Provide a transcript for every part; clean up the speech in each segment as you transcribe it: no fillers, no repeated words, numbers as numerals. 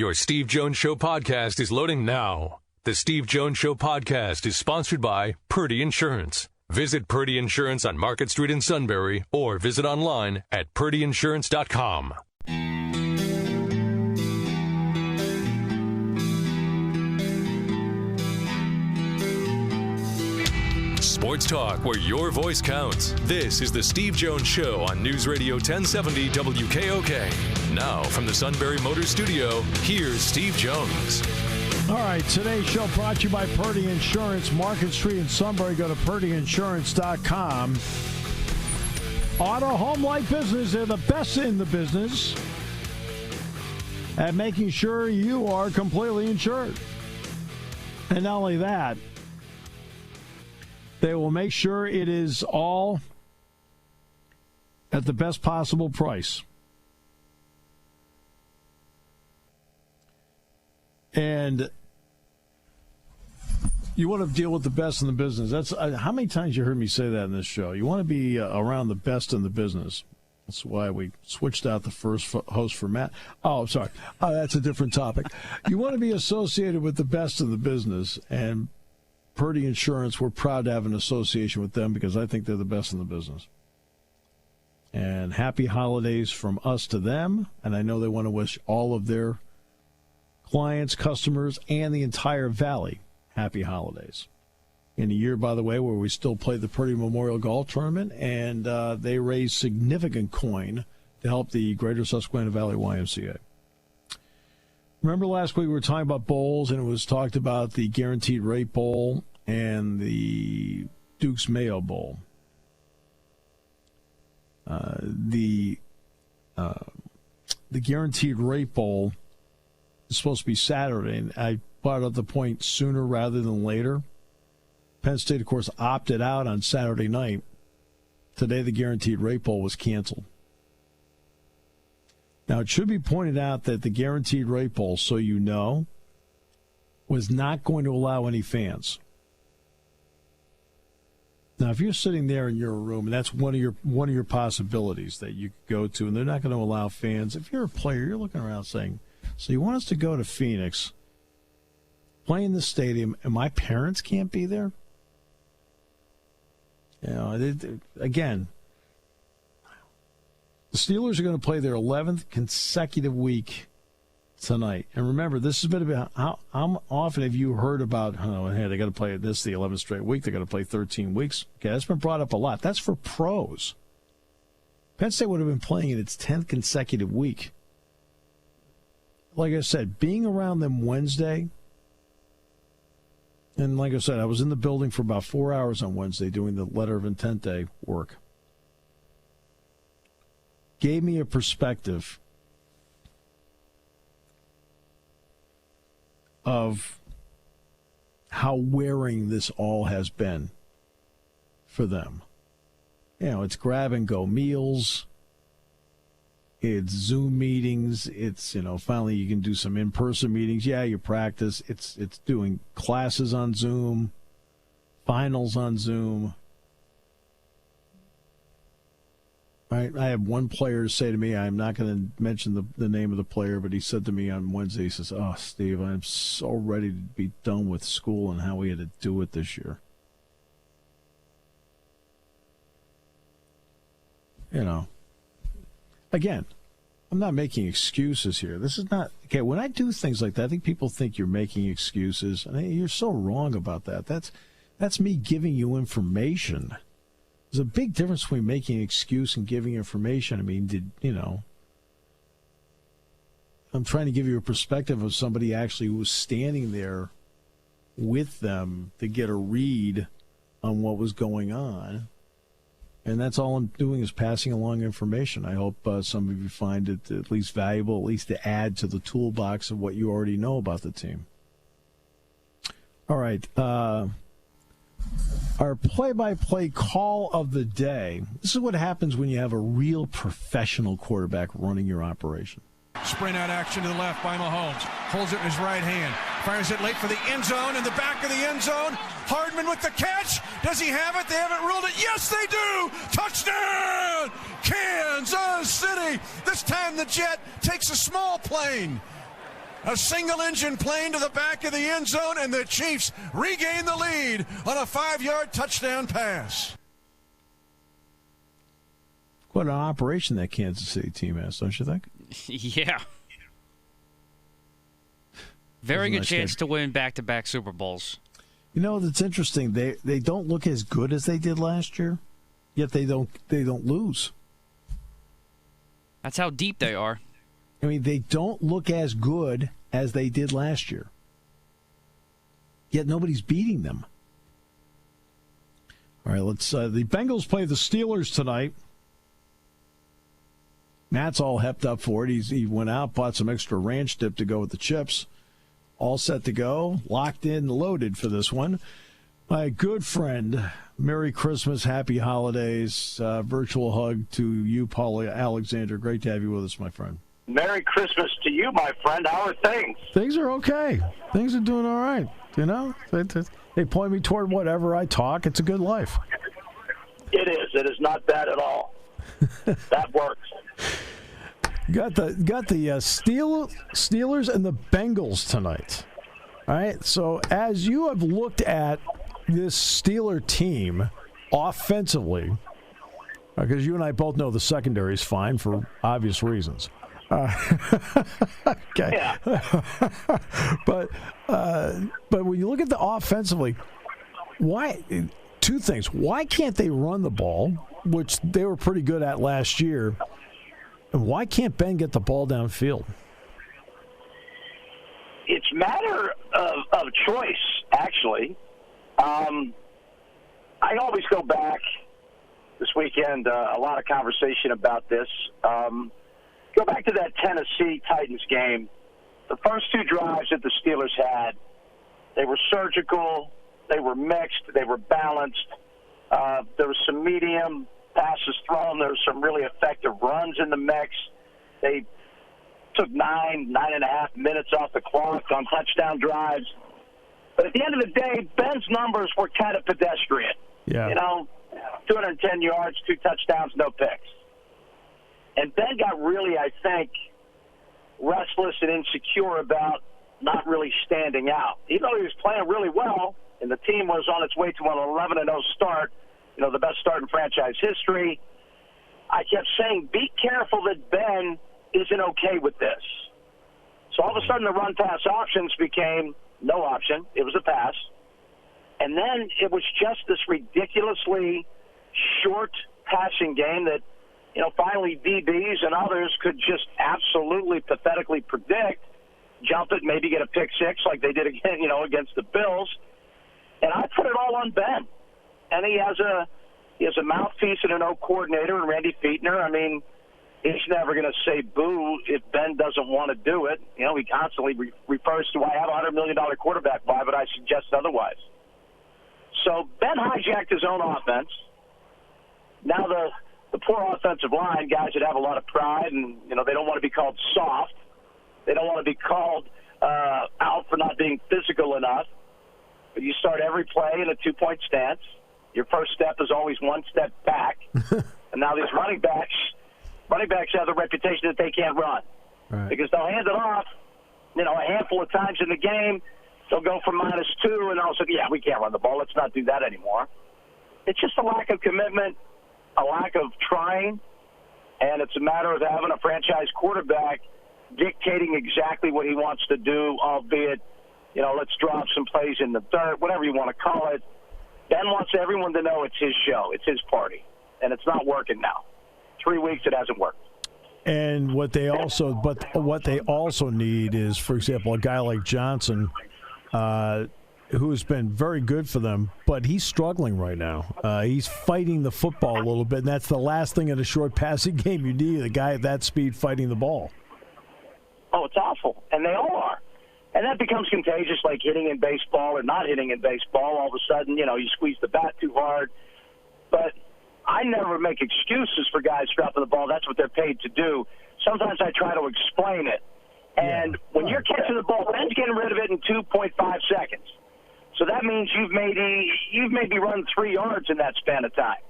Your Steve Jones Show podcast is loading now. The Steve Jones Show podcast is sponsored by Purdy Insurance. Visit Purdy Insurance on Market Street in Sunbury or visit online at purdyinsurance.com. Sports talk where your voice counts. This is the Steve Jones Show on News Radio 1070 WKOK. Now from the Sunbury Motor Studio, here's Steve Jones. All right, today's show brought to you by Purdy Insurance, Market Street in Sunbury. Go to purdyinsurance.com. Auto, home, life business, they're the best in the business at making sure you are completely insured. And not only that, they will make sure it is all at the best possible price. And you want to deal with the best in the business. That's how many times you heard me say that in this show. You want to be around the best in the business. That's why we switched out the first host for Matt. Oh, sorry. That's a different topic. You want to be associated with the best in the business. And Purdy Insurance, we're proud to have an association with them because I think they're the best in the business. And happy holidays from us to them. And I know they want to wish all of their clients, customers, and the entire Valley happy holidays. In a year, by the way, where we still play the Purdy Memorial Golf Tournament, and they raise significant coin to help the Greater Susquehanna Valley YMCA. Remember last week we were talking about bowls, and it was talked about the Guaranteed Rate Bowl and the Duke's Mayo Bowl. The Guaranteed Rate Bowl is supposed to be Saturday, and I brought up the point sooner rather than later. Penn State, of course, opted out on Saturday night. Today, the Guaranteed Rate Bowl was canceled. Now, it should be pointed out that the Guaranteed Rate Bowl, so you know, was not going to allow any fans. Now, if you're sitting there in your room, and that's one of your possibilities that you could go to, and they're not going to allow fans. If you're a player, you're looking around saying, so you want us to go to Phoenix, play in the stadium, and my parents can't be there? You know, again, the Steelers are going to play their 11th consecutive week tonight. And remember, this has been about how often have you heard about, hey, they got to play this the 11th straight week. They got to play 13 weeks. Okay, that's been brought up a lot. That's for pros. Penn State would have been playing in its 10th consecutive week. Like I said, being around them Wednesday, and like I said, I was in the building for about 4 hours on Wednesday doing the letter of intent day work. Gave me a perspective of how wearing this all has been for them. You know, it's grab-and-go meals. It's Zoom meetings. It's, finally you can do some in-person meetings. Yeah, you practice. It's doing classes on Zoom, finals on Zoom. Right? I have one player say to me, I'm not going to mention the name of the player, but he said to me on Wednesday, he says, "Oh, Steve, I'm so ready to be done with school and how we had to do it this year." Again, I'm not making excuses here. This is not, okay, when I do things like that, I think people think you're making excuses, and you're so wrong about that. That's me giving you information. There's a big difference between making an excuse and giving information. I mean, I'm trying to give you a perspective of somebody actually who was standing there with them to get a read on what was going on. And that's all I'm doing is passing along information. I hope some of you find it at least valuable, at least to add to the toolbox of what you already know about the team. All right. Our play-by-play call of the day. This is what happens when you have a real professional quarterback running your operation. Sprint out action to the left by Mahomes. Holds it in his right hand. Fires it late for the end zone. In the back of the end zone. Hardman with the catch. Does he have it? They haven't ruled it. Yes, they do. Touchdown! Kansas City. This time the Jet takes a small plane. A single-engine plane to the back of the end zone, and the Chiefs regain the lead on a 5-yard touchdown pass. What an operation that Kansas City team has, don't you think? Yeah. Very good chance to win back-to-back Super Bowls. You know, that's interesting. They don't look as good as they did last year, yet they don't lose. That's how deep they are. I mean, they don't look as good as they did last year, yet nobody's beating them. All right, let's. The Bengals play the Steelers tonight. Matt's all hepped up for it. He went out, bought some extra ranch dip to go with the chips. All set to go, locked in, loaded for this one. My good friend, Merry Christmas, Happy Holidays, virtual hug to you, Paul Alexander. Great to have you with us, my friend. Merry Christmas to you, my friend. How are things? Things are okay. Things are doing all right. You know, they point me toward whatever I talk. It's a good life. It is. It is not bad at all. That works. Got the Steelers and the Bengals tonight. All right. So as you have looked at this Steeler team offensively, because you and I both know the secondary is fine for obvious reasons. Okay. Yeah. But when you look at the offensively, why? Two things. Why can't they run the ball, which they were pretty good at last year? And why can't Ben get the ball downfield? It's a matter of choice, actually. I always go back this weekend, a lot of conversation about this. Go back to that Tennessee Titans game. The first two drives that the Steelers had, they were surgical, they were mixed, they were balanced. There was some medium passes thrown. There was some really effective runs in the mix. They took 9.5 minutes off the clock on touchdown drives. But at the end of the day, Ben's numbers were kind of pedestrian. Yeah. You know, 210 yards, 2 touchdowns, no picks. And Ben got really, I think, restless and insecure about not really standing out. Even though he was playing really well and the team was on its way to an 11-0 start, you know, the best start in franchise history, I kept saying, be careful that Ben isn't okay with this. So all of a sudden the run-pass options became no option. It was a pass. And then it was just this ridiculously short passing game that, you know, finally DBs and others could just absolutely pathetically predict, jump it, maybe get a pick six like they did again, you know, against the Bills. And I put it all on Ben. And he has a mouthpiece and an O coordinator in Randy Fichtner. I mean, he's never going to say boo if Ben doesn't want to do it. You know, he constantly refers to, I have a $100 million quarterback buy, but I suggest otherwise. So Ben hijacked his own offense. Now the poor offensive line, guys that have a lot of pride and, you know, they don't want to be called soft. They don't want to be called out for not being physical enough. But you start every play in a 2-point stance. Your first step is always one step back. And now these running backs have the reputation that they can't run. Right. Because they'll hand it off, you know, a handful of times in the game. They'll go for -2, and all of a sudden, yeah, we can't run the ball. Let's not do that anymore. It's just a lack of commitment, a lack of trying, and it's a matter of having a franchise quarterback dictating exactly what he wants to do, albeit, you know, let's drop some plays in the dirt, whatever you want to call it. Ben wants everyone to know it's his show, it's his party, and it's not working now. 3 weeks, it hasn't worked. And what they also need is, for example, a guy like Johnson, who's been very good for them, but he's struggling right now. He's fighting the football a little bit, and that's the last thing in a short passing game you need, a guy at that speed fighting the ball. Oh, it's awful, and they all are. And that becomes contagious, like hitting in baseball or not hitting in baseball. All of a sudden, you know, you squeeze the bat too hard. But I never make excuses for guys dropping the ball. That's what they're paid to do. Sometimes I try to explain it. And when you're catching the ball, Ben's getting rid of it in 2.5 seconds. So that means you've maybe run 3 yards in that span of time.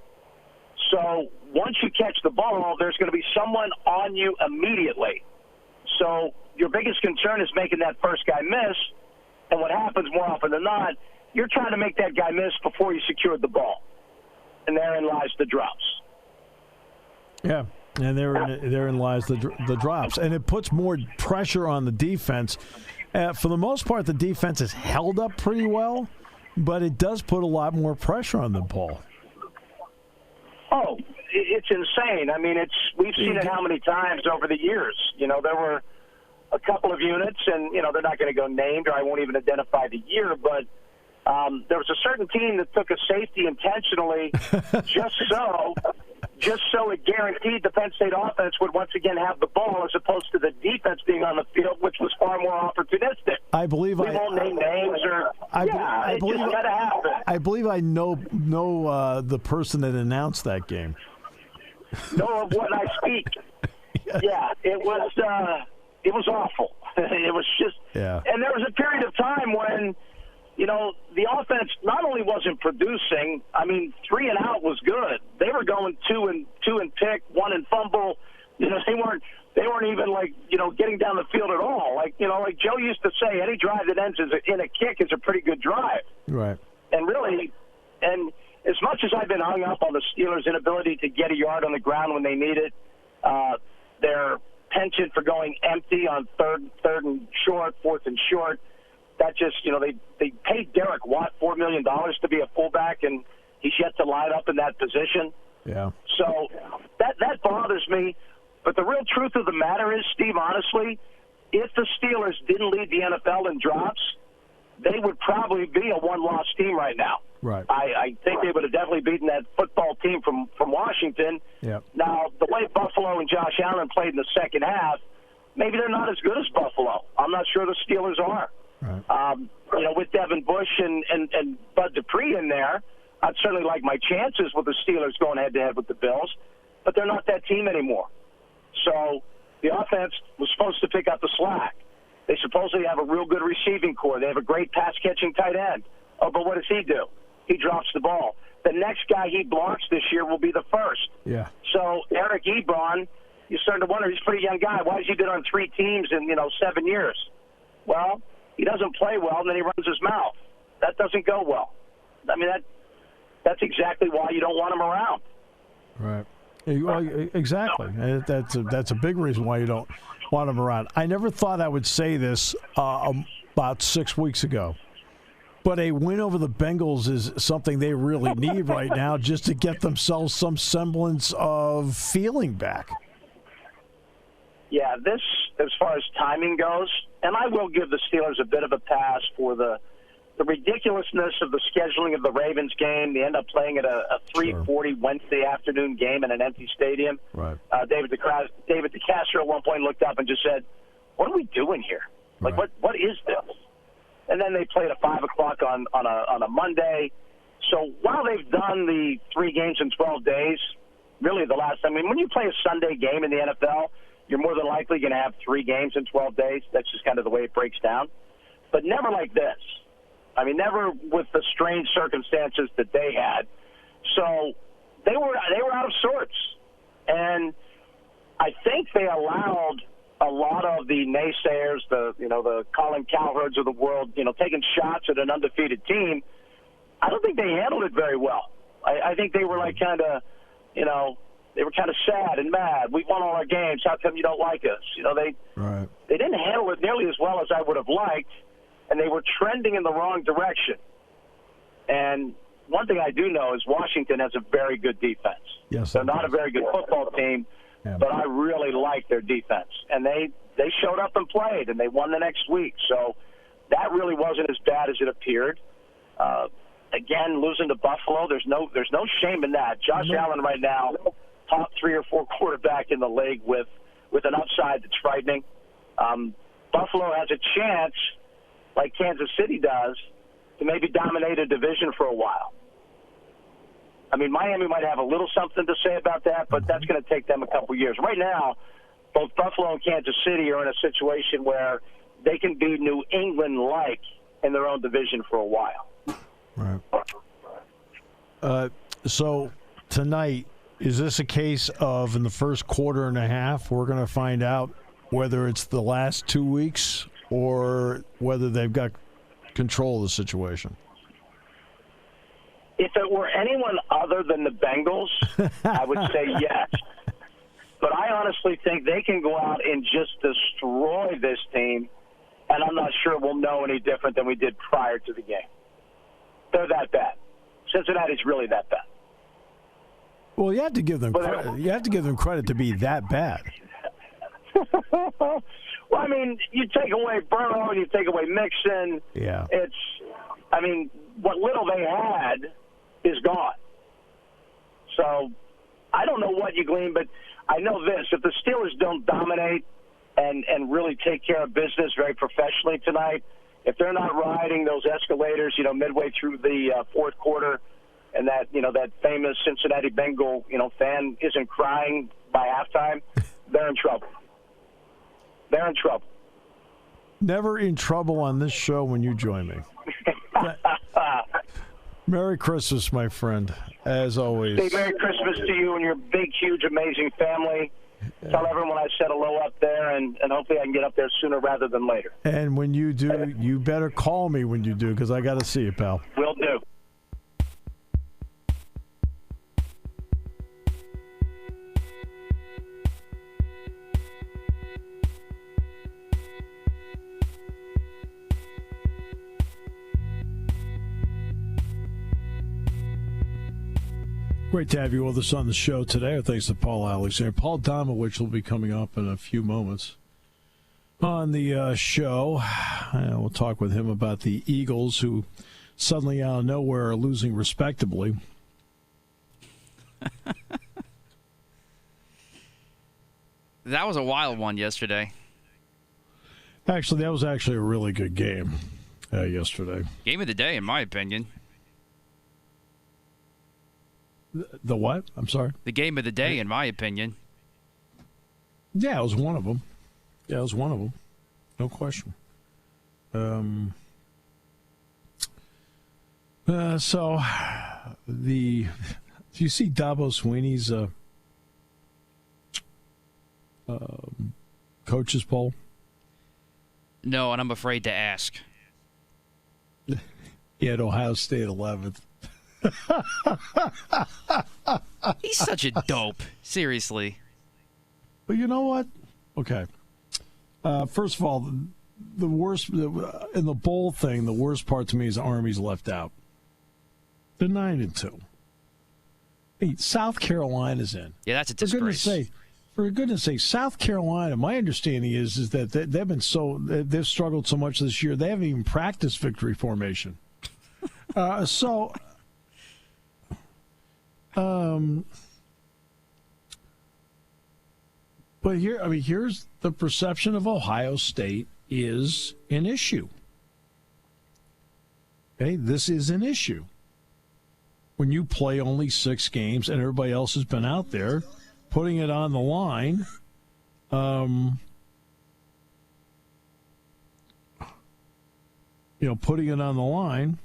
So once you catch the ball, there's going to be someone on you immediately. So your biggest concern is making that first guy miss, and what happens more often than not, you're trying to make that guy miss before you secured the ball. And therein lies the drops. Yeah, and therein lies the drops. And it puts more pressure on the defense. For the most part, the defense has held up pretty well, but it does put a lot more pressure on them, Paul. Oh, it's insane. I mean, we've seen it how many times over the years. You know, there were a couple of units, and, you know, they're not going to go named, or I won't even identify the year, but there was a certain team that took a safety intentionally just so it guaranteed the Penn State offense would once again have the ball, as opposed to the defense being on the field, which was far more opportunistic. I believe we won't name names, or it just got to happen. I believe I know the person that announced that game. Know of what I speak. Yeah, it was awful. It was just, and there was a period of time when, you know, the offense not only wasn't producing, I mean, 3 and out was good. They were going 2 and pick, 1 and fumble. You know, they weren't even, like, you know, getting down the field at all. Like, you know, like Joe used to say, any drive that ends in a kick is a pretty good drive. Right. And really, and as much as I've been hung up on the Steelers' inability to get a yard on the ground when they need it, their penchant for going empty on third and short, 4th and short, that just, you know, they paid Derek Watt $4 million to be a fullback, and he's yet to line up in that position. Yeah. So that bothers me. But the real truth of the matter is, Steve, honestly, if the Steelers didn't lead the NFL in drops, they would probably be a one-loss team right now. Right. I think they would have definitely beaten that football team from Washington. Yep. Now, the way Buffalo and Josh Allen played in the second half, maybe they're not as good as Buffalo. I'm not sure the Steelers are. Right. You know, with Devin Bush and Bud Dupree in there, I'd certainly like my chances with the Steelers going head-to-head with the Bills, but they're not that team anymore. So the offense was supposed to pick up the slack. They supposedly have a real good receiving core. They have a great pass-catching tight end. Oh, but what does he do? He drops the ball. The next guy he blocks this year will be the first. Yeah. So Eric Ebron, you're starting to wonder, he's a pretty young guy. Why has he been on 3 teams in, 7 years? Well, he doesn't play well, and then he runs his mouth. That doesn't go well. I mean, that's exactly why you don't want him around. Right. Well, exactly. That's a big reason why you don't want him around. I never thought I would say this about 6 weeks ago, but a win over the Bengals is something they really need right now just to get themselves some semblance of feeling back. Yeah, this, as far as timing goes, and I will give the Steelers a bit of a pass for the ridiculousness of the scheduling of the Ravens game. They end up playing at a 3:40 Wednesday afternoon game in an empty stadium. Right. David DeCastro at one point looked up and just said, "What are we doing here? Like, right. what is this?" And then they played at 5 o'clock on a Monday. So while they've done the 3 games in 12 days, really when you play a Sunday game in the NFL, you're more than likely going to have 3 games in 12 days. That's just kind of the way it breaks down. But never like this. I mean, never with the strange circumstances that they had. So they were out of sorts. And I think they allowed a lot of the naysayers, the Colin Cowherds of the world, taking shots at an undefeated team. I don't think they handled it very well. I think they were like they were kind of sad and mad. We won all our games. How come you don't like us? They didn't handle it nearly as well as I would have liked, and they were trending in the wrong direction. And one thing I do know is Washington has a very good defense. Yes, they're not a very good football team, but I really like their defense. And they showed up and played, and they won the next week. So that really wasn't as bad as it appeared. Again, losing to Buffalo, there's no shame in that. Josh Allen right now, top 3 or 4 quarterback in the league with an upside that's frightening. Buffalo has a chance, like Kansas City does, to maybe dominate a division for a while. I mean, Miami might have a little something to say about that, but that's going to take them a couple years. Right now, both Buffalo and Kansas City are in a situation where they can be New England-like in their own division for a while. Right. So tonight, is this a case of in the first quarter and a half we're going to find out whether it's the last 2 weeks or whether they've got control of the situation? If it were anyone other than the Bengals, I would say yes. But I honestly think they can go out and just destroy this team, and I'm not sure we'll know any different than we did prior to the game. They're that bad. Cincinnati's really that bad. Well, you have to give them credit. You have to give them credit to be that bad. Well, I mean, you take away Burrow, you take away Mixon. Yeah. What little they had is gone. So I don't know what you glean, but I know this. If the Steelers don't dominate and really take care of business very professionally tonight, if they're not riding those escalators, midway through the fourth quarter, and that famous Cincinnati Bengal, fan isn't crying by halftime, they're in trouble. They're in trouble. Never in trouble on this show when you join me. Merry Christmas, my friend, as always. Hey, Merry Christmas to you and your big, huge, amazing family. Tell everyone I said hello up there, and hopefully I can get up there sooner rather than later. And when you do, you better call me when you do, because I got to see you, pal. Will do. Great to have you with us on the show today. Thanks to Paul Alexander. Paul Domowitch will be coming up in a few moments on the show. We'll talk with him about the Eagles, who suddenly out of nowhere are losing respectably. That was a wild one yesterday. Actually, that was actually a really good game yesterday. Game of the day, in my opinion. The what? I'm sorry? The game of the day, in my opinion. Yeah, it was one of them. Yeah, it was one of them. No question. Do you see Dabo Sweeney's coaches poll? No, and I'm afraid to ask. He had Ohio State 11th. He's such a dope. Seriously. But you know what? Okay. First of all, the worst in the bowl thing, the worst part to me is Army's left out. They're 9-2. Hey, South Carolina's in. Yeah, that's a disgrace. For goodness sake, South Carolina, my understanding is that they've struggled so much this year, they haven't even practiced victory formation. But here's the perception of Ohio State is an issue. Okay, this is an issue. When you play only 6 games and everybody else has been out there putting it on the line, putting it on the line.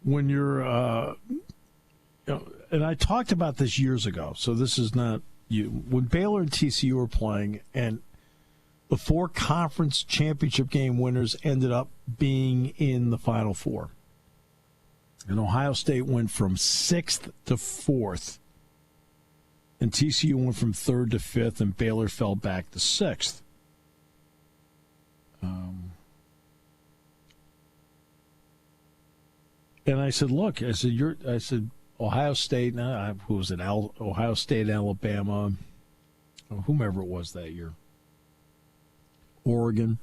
When you're, and I talked about this years ago, so this is not you. When Baylor and TCU were playing, and the 4 conference championship game winners ended up being in the Final Four. And Ohio State went from 6th to 4th, and TCU went from 3rd to 5th, and Baylor fell back to 6th. And I said, look, I said, Ohio State, who was it? Ohio State, Alabama, whomever it was that year, Oregon.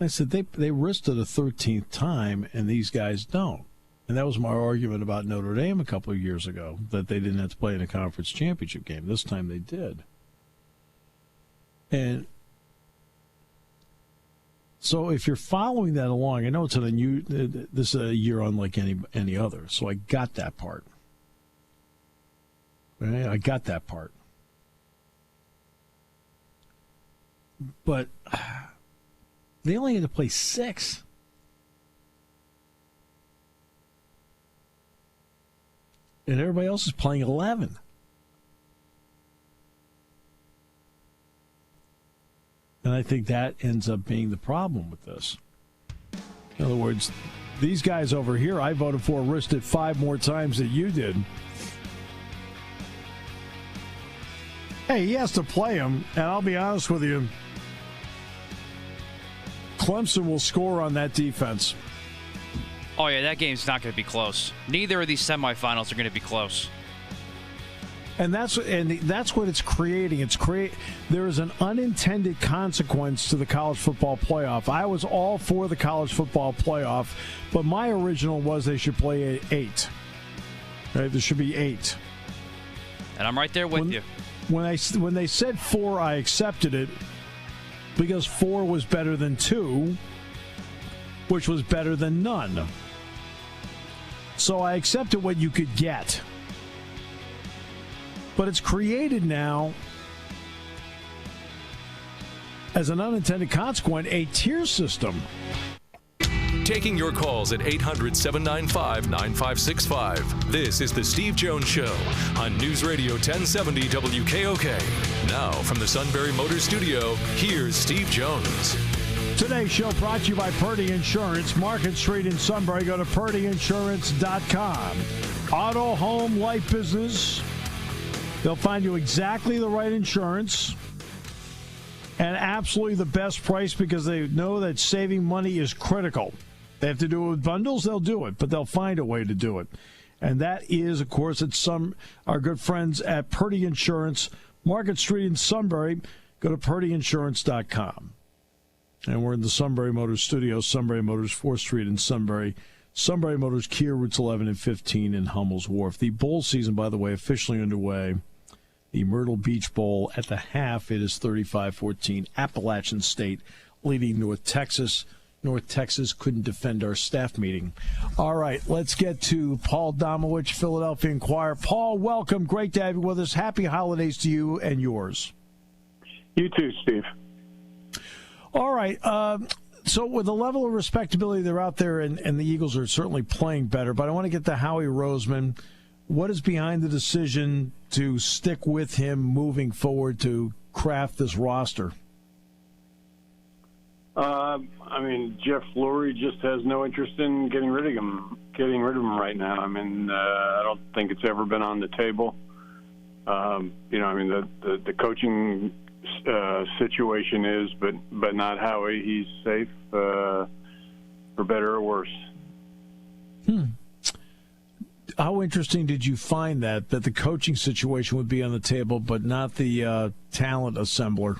I said, they risked it a 13th time, and these guys don't. And that was my argument about Notre Dame a couple of years ago, that they didn't have to play in a conference championship game. This time they did. And so if you're following that along, I know it's this is a year unlike any other, so I got that part. Right? I got that part. But they only had to play 6. And everybody else is playing 11. And I think that ends up being the problem with this. In other words, these guys over here I voted for risked it 5 more times than you did. Hey, he has to play him, and I'll be honest with you, Clemson will score on that defense. Oh, yeah, that game's not going to be close. Neither of these semifinals are going to be close. And that's what it's creating. There is an unintended consequence to the college football playoff. I was all for the college football playoff, but my original was they should play 8. Right? There should be 8. And I'm right there with you. When they said 4, I accepted it because 4 was better than 2, which was better than none. So I accepted what you could get. But it's created now, as an unintended consequence, a tier system. Taking your calls at 800-795-9565. This is the Steve Jones Show on News Radio 1070 WKOK. Now, from the Sunbury Motors Studio, here's Steve Jones. Today's show brought to you by Purdy Insurance, Market Street in Sunbury. Go to purdyinsurance.com. Auto, home, life, business. They'll find you exactly the right insurance and absolutely the best price because they know that saving money is critical. They have to do it with bundles, they'll do it, but they'll find a way to do it. And that is, of course, it's our good friends at Purdy Insurance, Market Street in Sunbury. Go to purdyinsurance.com. And we're in the Sunbury Motors studio, Sunbury Motors, 4th Street in Sunbury. Sunbury Motors, Kia, routes 11 and 15 in Hummel's Wharf. The bowl season, by the way, officially underway. The Myrtle Beach Bowl at the half, it is 35-14. Appalachian State leading North Texas. North Texas couldn't defend our staff meeting. All right, let's get to Paul Domowitch, Philadelphia Inquirer. Paul, welcome. Great to have you with us. Happy holidays to you and yours. You too, Steve. All right. So with the level of respectability they're out there, and the Eagles are certainly playing better, but I want to get to Howie Roseman. What is behind the decision to stick with him moving forward to craft this roster? Jeff Lurie just has no interest in getting rid of him right now. I don't think it's ever been on the table. The coaching situation is, but not Howie. He's safe, for better or worse. How interesting did you find that the coaching situation would be on the table, but not the talent assembler?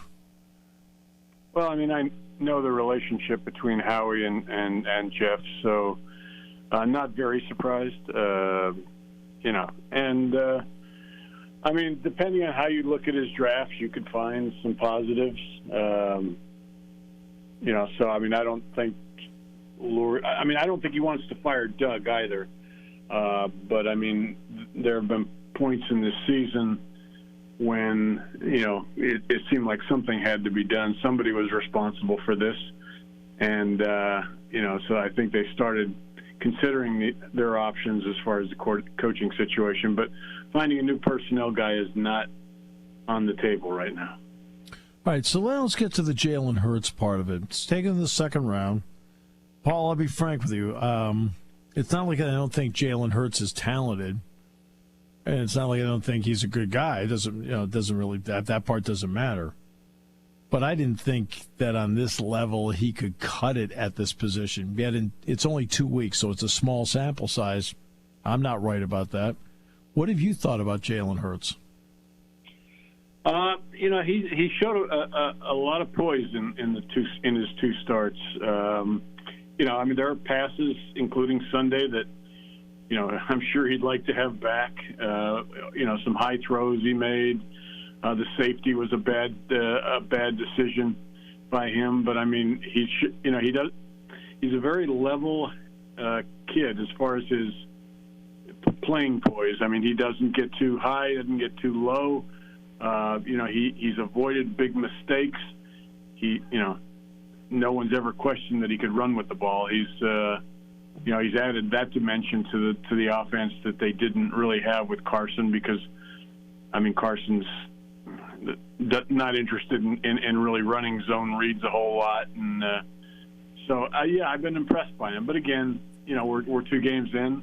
Well, I know the relationship between Howie and Jeff, so not very surprised. Depending on how you look at his drafts, you could find some positives. I don't think I don't think he wants to fire Doug either. But there have been points in this season when, it seemed like something had to be done. Somebody was responsible for this. And, so I think they started considering their options as far as the coaching situation. But finding a new personnel guy is not on the table right now. All right, so let's get to the Jalen Hurts part of it. It's taken in the second round. Paul, I'll be frank with you. It's not like I don't think Jalen Hurts is talented, and it's not like I don't think he's a good guy. It doesn't really that part doesn't matter. But I didn't think that on this level he could cut it at this position. Yet it's only 2 weeks, so it's a small sample size. I'm not right about that. What have you thought about Jalen Hurts? He showed a lot of poise in his 2 starts. There are passes, including Sunday, that, I'm sure he'd like to have back. Some high throws he made. The safety was a bad decision by him. But he's a very level kid as far as his playing poise. He doesn't get too high, doesn't get too low. He's avoided big mistakes. No one's ever questioned that he could run with the ball. He's he's added that dimension to the offense that they didn't really have with Carson, because Carson's not interested in really running zone reads a whole lot, and I've been impressed by him. But again, we're 2 games in,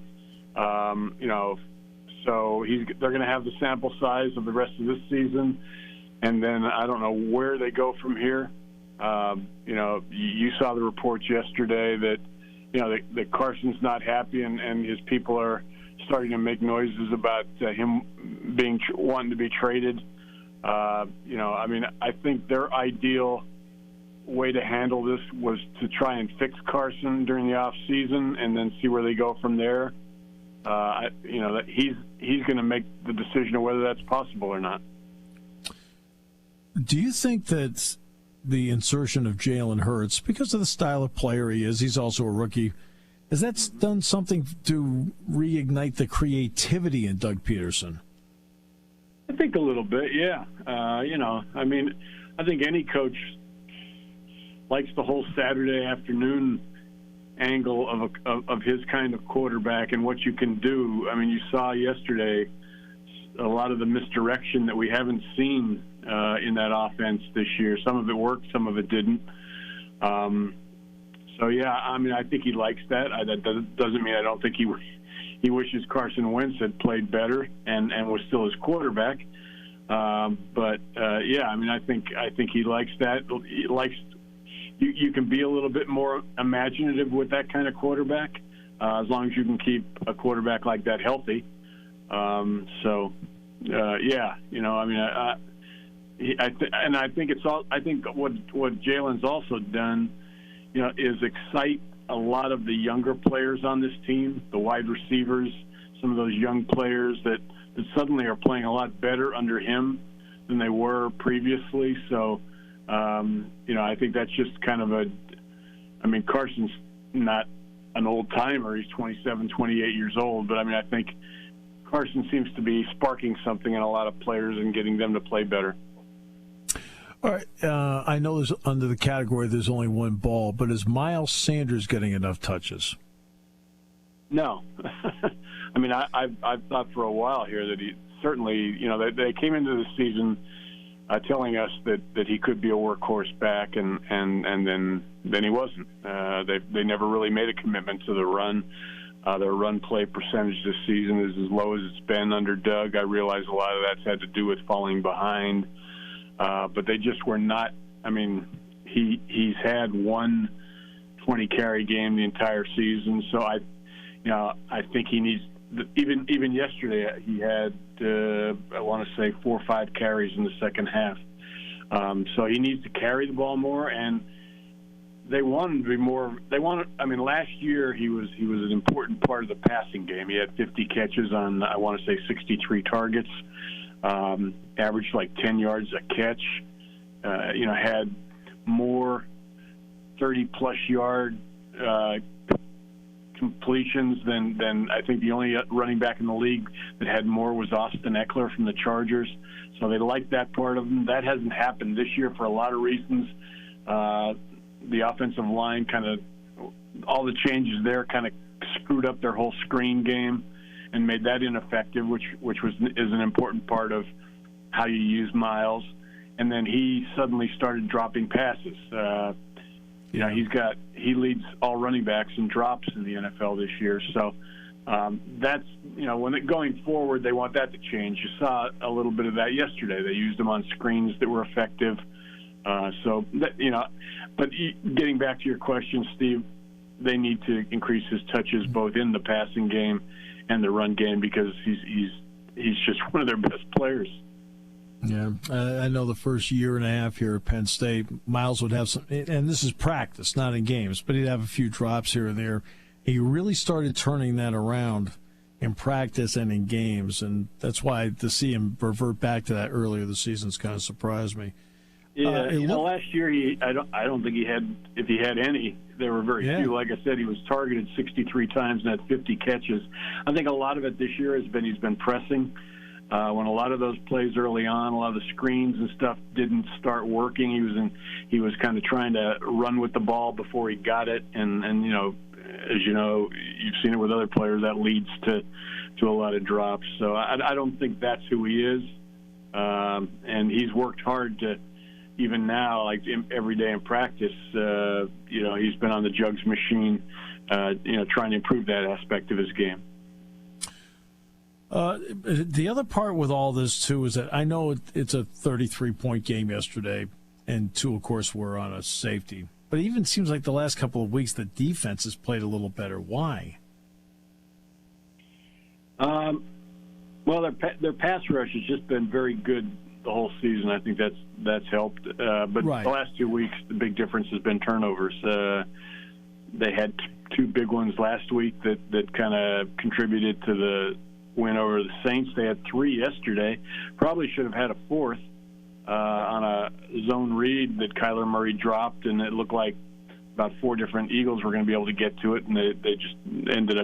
so they're going to have the sample size of the rest of this season, and then I don't know where they go from here. You saw the reports yesterday that that Carson's not happy, and his people are starting to make noises about him wanting to be traded. I think their ideal way to handle this was to try and fix Carson during the off season and then see where they go from there. That he's going to make the decision of whether that's possible or not. Do you think that the insertion of Jalen Hurts, because of the style of player he is, he's also a rookie, has that done something to reignite the creativity in Doug Pederson? I think a little bit, yeah. I think any coach likes the whole Saturday afternoon angle of his kind of quarterback and what you can do. You saw yesterday a lot of the misdirection that we haven't seen in that offense this year. Some of it worked, some of it didn't. I think he likes that. That doesn't mean I don't think he wishes Carson Wentz had played better and was still his quarterback. I think he likes that. He likes you can be a little bit more imaginative with that kind of quarterback, as long as you can keep a quarterback like that healthy. I think what Jalen's also done, is excite a lot of the younger players on this team, the wide receivers, some of those young players that suddenly are playing a lot better under him than they were previously. So, I think that's just kind of Carson's not an old timer. He's 27, 28 years old, but I think Carson seems to be sparking something in a lot of players and getting them to play better. All right. I know there's under the category there's only one ball, but is Miles Sanders getting enough touches? No. I've thought for a while here that he certainly, they came into the season telling us that he could be a workhorse back, and then he wasn't. They never really made a commitment to the run. Their run play percentage this season is as low as it's been under Doug. I realize a lot of that's had to do with falling behind. But they just were not. He's had one 20-carry game the entire season. So I think he needs. Even yesterday, he had I want to say 4 or 5 carries in the second half. So he needs to carry the ball more, and they want him to be more. They want. Last year he was an important part of the passing game. He had 50 catches on I want to say 63 targets. Averaged like 10 yards a catch, had more 30-plus yard completions than I think the only running back in the league that had more was Austin Eckler from the Chargers. So they like that part of him. That hasn't happened this year for a lot of reasons. The offensive line all the changes there kind of screwed up their whole screen game and made that ineffective, which is an important part of how you use Miles. And then he suddenly started dropping passes. He leads all running backs in drops in the NFL this year. So that's going forward, they want that to change. You saw a little bit of that yesterday. They used him on screens that were effective. But getting back to your question, Steve, they need to increase his touches both in the passing game and the run game, because he's just one of their best players. Yeah, I know the first year and a half here at Penn State, Miles would have some, and this is practice, not in games, but he'd have a few drops here and there. He really started turning that around in practice and in games, and that's why to see him revert back to that earlier this season's kind of surprised me. Yeah, last year I don't think he had, if he had any, there were very few. Like I said, he was targeted 63 times and had 50 catches. I think a lot of it this year he's been pressing. When a lot of those plays early on, a lot of the screens and stuff didn't start working. He was kind of trying to run with the ball before he got it, and as you know, you've seen it with other players, that leads to a lot of drops. So I don't think that's who he is. And he's worked hard to, even now, like every day in practice, he's been on the jugs machine, trying to improve that aspect of his game. The other part with all this, too, is that I know it's a 33-point game yesterday, and 2, of course, were on a safety. But it even seems like the last couple of weeks the defense has played a little better. Why? Well, their pass rush has just been very good the whole season. I think that's helped. But right. The last 2 weeks, the big difference has been turnovers. They had 2 big ones last week that kind of contributed to the win over the Saints. They had 3 yesterday. Probably should have had a 4th on a zone read that Kyler Murray dropped, and it looked like about 4 different Eagles were going to be able to get to it, and they just ended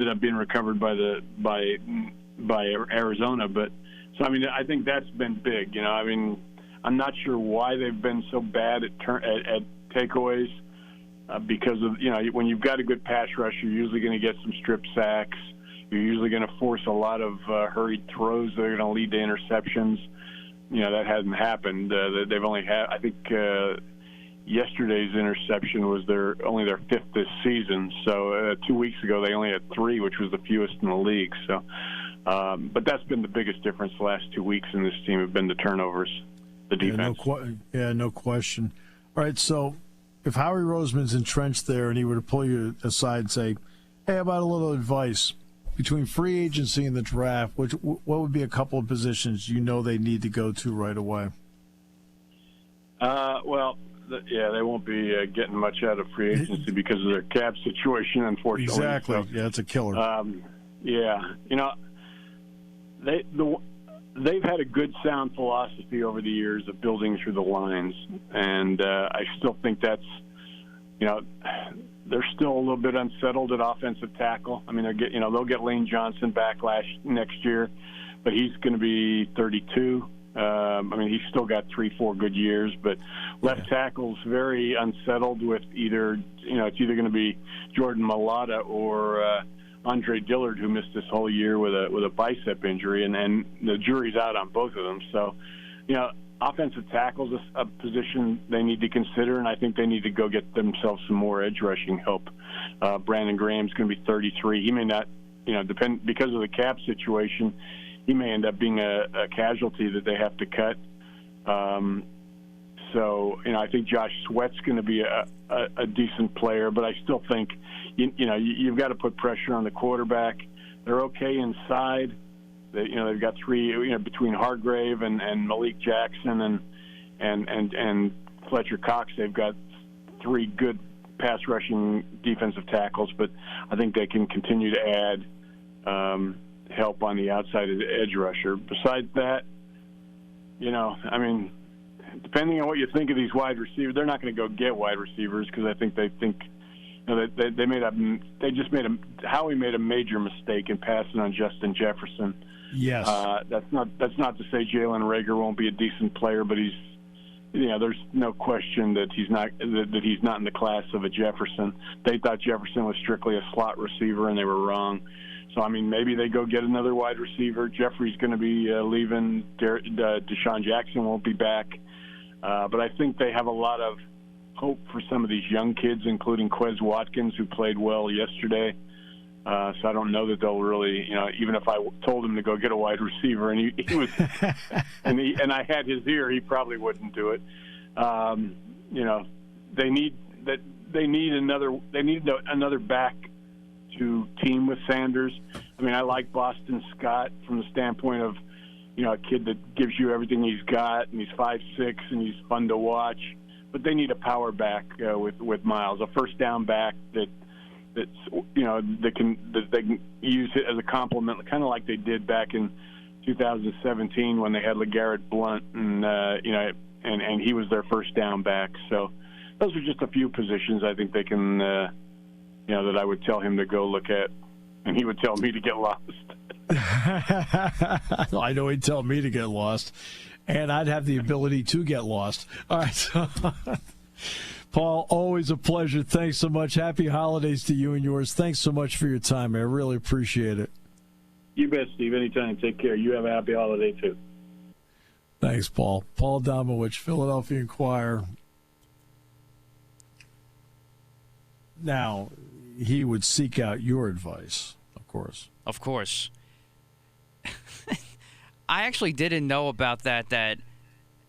up being recovered by Arizona. But so I mean, I think that's been big. I mean, I'm not sure why they've been so bad at takeaways. Because of when you've got a good pass rush, you're usually going to get some strip sacks. You're usually going to force a lot of hurried throws that are going to lead to interceptions. That hasn't happened. They've only had, I think, yesterday's interception was only their 5th this season. So 2 weeks ago they only had 3, which was the fewest in the league. So, but that's been the biggest difference the last 2 weeks in this team have been the turnovers, the defense. No question. All right, so if Howie Roseman's entrenched there and he were to pull you aside and say, hey, how about a little advice between free agency and the draft, what would be a couple of positions they need to go to right away? They won't be getting much out of free agency because of their cap situation, unfortunately. Exactly. So, yeah, it's a killer. They've had a good, sound philosophy over the years of building through the lines, and I still think that's, they're still a little bit unsettled at offensive tackle. I mean, they'll get Lane Johnson back next year, but he's going to be 32. He's still got 3-4 good years, but left tackle's very unsettled with it's either going to be Jordan Mailata or Andre Dillard, who missed this whole year with a bicep injury, and the jury's out on both of them. So, offensive tackle's a position they need to consider, and I think they need to go get themselves some more edge rushing help. Brandon Graham's going to be 33. He may not, depend because of the cap situation. He may end up being a casualty that they have to cut. I think Josh Sweat's going to be a decent player, but I still think you've got to put pressure on the quarterback. They're okay inside. They've got 3 between Hargrave and Malik Jackson and Fletcher Cox. They've got 3 good pass rushing defensive tackles, but I think they can continue to add help on the outside of the edge rusher. Besides that, depending on what you think of these wide receivers, they're not going to go get wide receivers because I think they think Howie made a major mistake in passing on Justin Jefferson. Yes. That's not to say Jalen Reagor won't be a decent player, but he's there's no question that he's not in the class of a Jefferson. They thought Jefferson was strictly a slot receiver, and they were wrong. So, maybe they go get another wide receiver. Jeffrey's going to be leaving. Deshaun Jackson won't be back. But I think they have a lot of hope for some of these young kids, including Quez Watkins, who played well yesterday. So I don't know that they'll really, even if I told him to go get a wide receiver, and he was, and I had his ear, he probably wouldn't do it. They need another back to team with Sanders. I like Boston Scott from the standpoint of, a kid that gives you everything he's got, and he's 5'6", and he's fun to watch. But they need a power back with Miles, a first down back that they can use it as a complement, kind of like they did back in 2017 when they had LeGarrette Blount, and he was their first down back. So those are just a few positions I think they can, that I would tell him to go look at, and he would tell me to get lost. I know he'd tell me to get lost, and I'd have the ability to get lost. All right. Paul, always a pleasure. Thanks so much. Happy holidays to you and yours. Thanks so much for your time. I really appreciate it. You bet, Steve. Anytime. Take care. You have a happy holiday, too. Thanks, Paul. Paul Domowitch, Philadelphia Inquirer. Now, he would seek out your advice, of course. Of course. I actually didn't know about that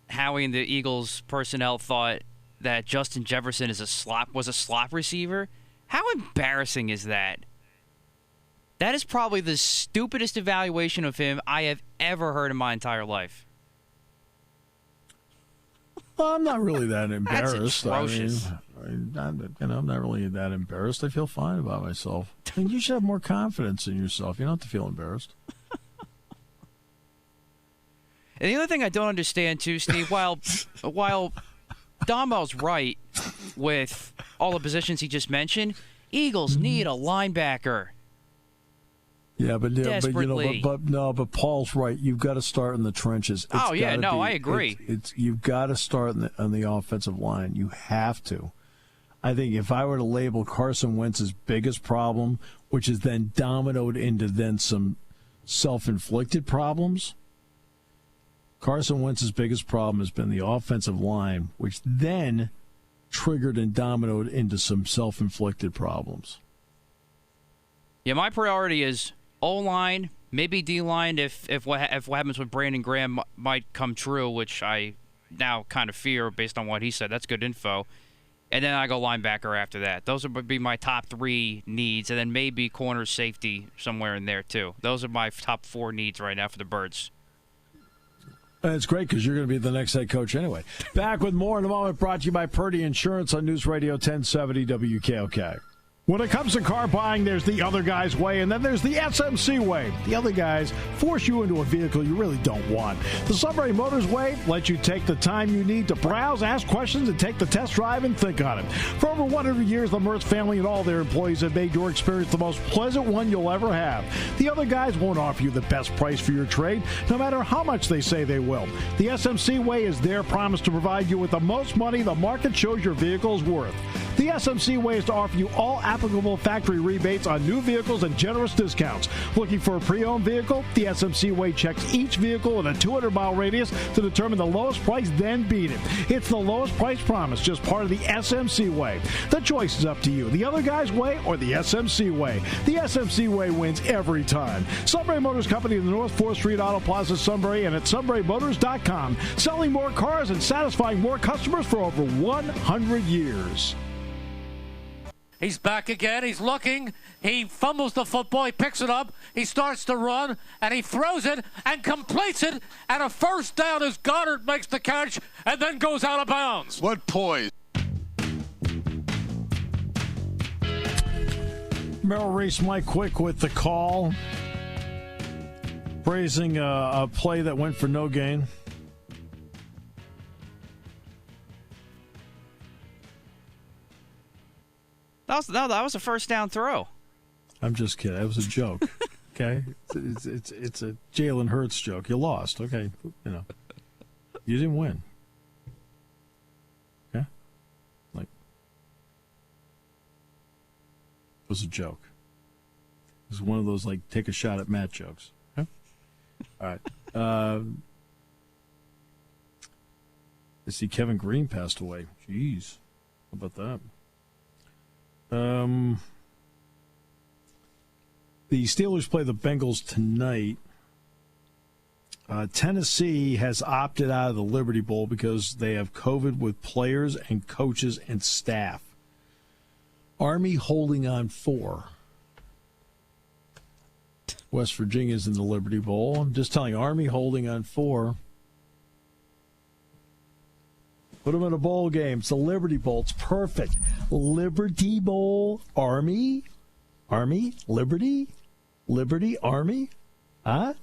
Howie and the Eagles personnel thought that Justin Jefferson was a slot receiver. How embarrassing is that? That is probably the stupidest evaluation of him I have ever heard in my entire life. Well, I'm not really that embarrassed. That's atrocious. I'm not really that embarrassed. I feel fine about myself. I mean, you should have more confidence in yourself. You don't have to feel embarrassed. And the other thing I don't understand, too, Steve, while Domo's right with all the positions he just mentioned, Eagles need a linebacker. Yeah, Desperately. but Paul's right. You've got to start in the trenches. I agree. You've got to start on the offensive line. You have to. I think if I were to label Carson Wentz's biggest problem, which is then dominoed into then some self-inflicted problems, Carson Wentz's biggest problem has been the offensive line, which then triggered and dominoed into some self-inflicted problems. Yeah, my priority is O-line, maybe D-line if what happens with Brandon Graham might come true, which I now kind of fear based on what he said. That's good info. And then I go linebacker after that. Those would be my top 3 needs, and then maybe corner safety somewhere in there too. Those are my top 4 needs right now for the Birds. And it's great because you're going to be the next head coach anyway. Back with more in a moment, brought to you by Purdy Insurance on News Radio 1070 WKOK. When it comes to car buying, there's the other guy's way, and then there's the SMC way. The other guys force you into a vehicle you really don't want. The Sunbury Motors way lets you take the time you need to browse, ask questions, and take the test drive and think on it. For over 100 years, the Mertz family and all their employees have made your experience the most pleasant one you'll ever have. The other guys won't offer you the best price for your trade, no matter how much they say they will. The SMC way is their promise to provide you with the most money the market shows your vehicle is worth. The SMC way is to offer you all applicable factory rebates on new vehicles and generous discounts. Looking for a pre-owned vehicle? The SMC way checks each vehicle with a 200-mile radius to determine the lowest price, then beat it. It's the lowest price promise, just part of the SMC way. The choice is up to you, the other guy's way or the SMC way. The SMC way wins every time. Sunbury Motors Company in the North 4th Street Auto Plaza, Sunbury, and at sunburymotors.com. Selling more cars and satisfying more customers for over 100 years. He's back again. He's looking. He fumbles the football. He picks it up. He starts to run, and he throws it and completes it. And a first down as Goddard makes the catch and then goes out of bounds. What poise. Merrill Reese, Mike Quick with the call. Praising a play that went for no gain. That was a first down throw. I'm just kidding. That was a joke. Okay, it's a Jalen Hurts joke. You lost. Okay, you didn't win. Okay, it was a joke. It was one of those take a shot at Matt jokes. Okay? All right. I see Kevin Green passed away. Jeez, how about that? The Steelers play the Bengals tonight. Tennessee has opted out of the Liberty Bowl because they have COVID with players and coaches and staff. Army holding on 4. West Virginia's in the Liberty Bowl. I'm just telling you, Army holding on 4. Put them in a bowl game. It's the Liberty Bowl. It's perfect. Liberty Bowl, Army, Liberty, Army. Huh?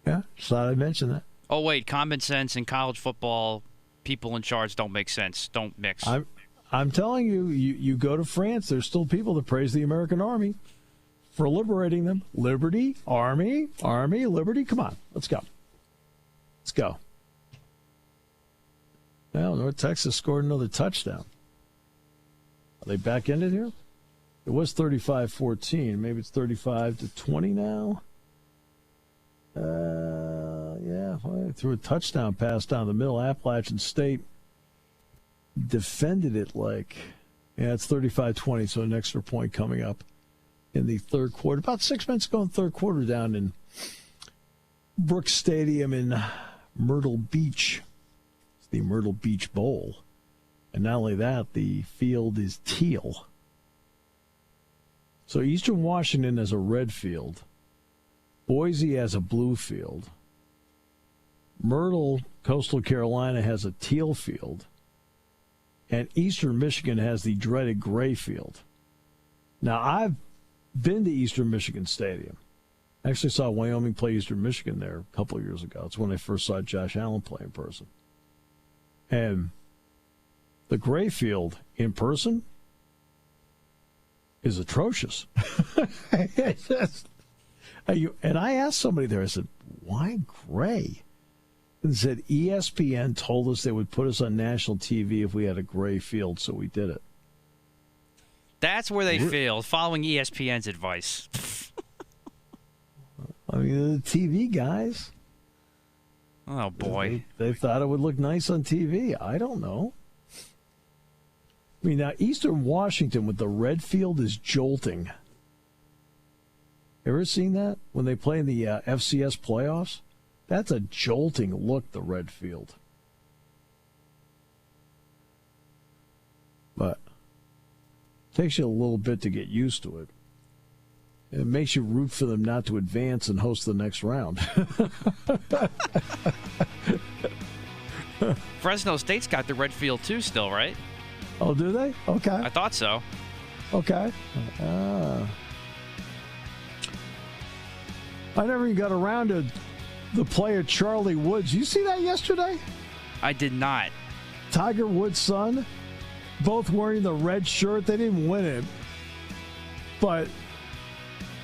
Yeah, just thought I'd mention that. Oh, wait. Common sense in college football, people in charge don't make sense. Don't mix. I'm telling you, you go to France, there's still people that praise the American Army for liberating them. Liberty, Army, Liberty. Come on, let's go. Let's go. Now, North Texas scored another touchdown. Are they back in it here? It was 35-14. Maybe it's 35-20 now. Well, threw a touchdown pass down the middle. Appalachian State defended it like, it's 35-20, so an extra point coming up in the third quarter. About 6 minutes ago in the third quarter down in Brooks Stadium in Myrtle Beach. It's the Myrtle Beach Bowl. And not only that, the field is teal. So Eastern Washington has a red field. Boise has a blue field. Myrtle, Coastal Carolina, has a teal field. And Eastern Michigan has the dreaded gray field. Now, I've been to Eastern Michigan Stadium. I actually saw Wyoming play Eastern Michigan there a couple of years ago. It's when I first saw Josh Allen play in person. And the gray field in person is atrocious. And I asked somebody there, I said, why gray? And said ESPN told us they would put us on national TV if we had a gray field, so we did it. That's where they failed, following ESPN's advice. I mean, the TV guys. Oh, boy. They thought it would look nice on TV. I don't know. I mean, now, Eastern Washington with the red field is jolting. Ever seen that? When they play in the FCS playoffs? That's a jolting look, the red field. But it takes you a little bit to get used to it. It makes you root for them not to advance and host the next round. Fresno State's got the red field too still, right? Oh, do they? Okay. I thought so. Okay. I never even got around to the play of Charlie Woods. You see that yesterday? I did not. Tiger Woods' son, both wearing the red shirt. They didn't win it. But,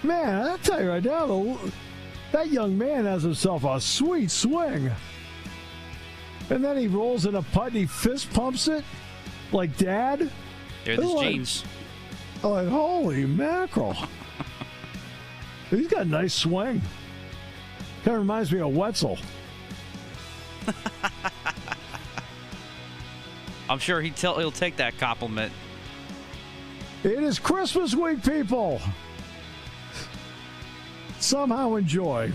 man, I'll tell you right now, that young man has himself a sweet swing. And then he rolls in a putt and he fist pumps it like Dad. They're the jeans. Like, holy mackerel. He's got a nice swing. Kind of reminds me of Wetzel. I'm sure he'll take that compliment. It is Christmas week, people. Somehow enjoy.